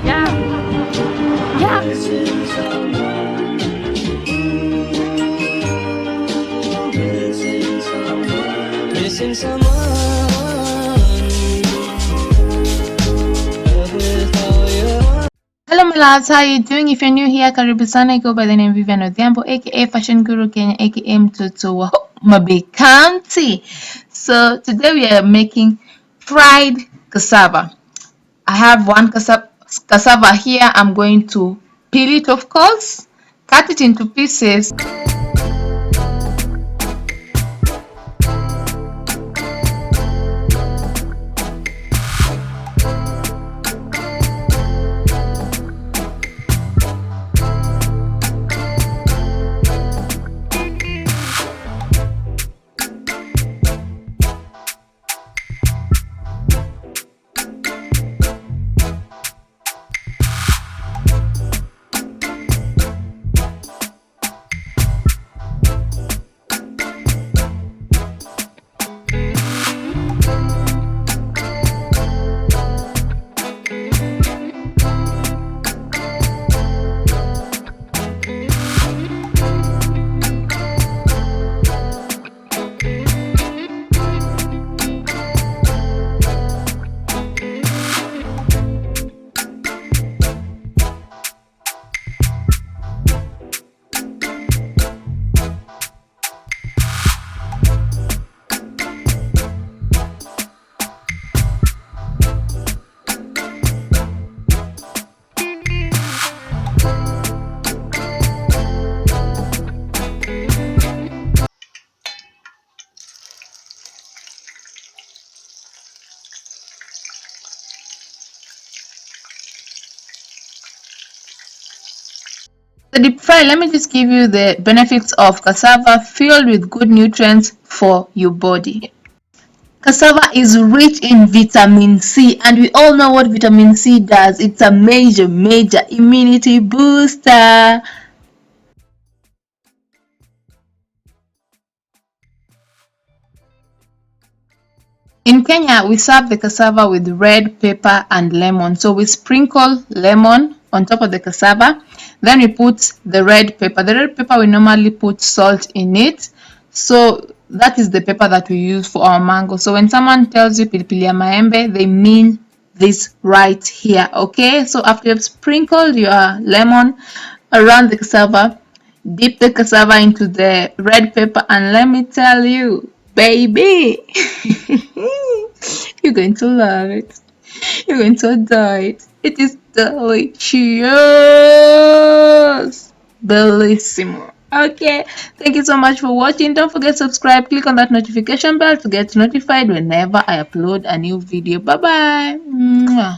Yeah. Yeah. Missing someone. Hello my loves, how are you doing? If you're new here, karibu sana. I go by the name Vivian Odhiambo, aka Fashion Guru Kenya, aka mtoto wa Mabe County. So today we are making fried cassava. I have one cassava here. I'm going to peel it, of course, cut it into pieces. The deep fry, let me just give you the benefits of cassava filled with good nutrients for your body. Cassava is rich in vitamin C, and we all know what vitamin C does. It's a major immunity booster. In Kenya, we serve the cassava with red pepper and lemon. So we sprinkle lemon on top of the cassava. Then we put the red pepper. The red pepper, we normally put salt in it. So that is the pepper that we use for our mango. So when someone tells you pilipili ya maembe, they mean this right here. Okay, so after you've sprinkled your lemon around the cassava, dip the cassava into the red pepper, and let me tell you, baby, you're going to love it. You're going to adore it. It is delicious. Bellissimo. Okay, thank you so much for watching. Don't forget to subscribe. Click on that notification bell to get notified whenever I upload a new video. Bye bye.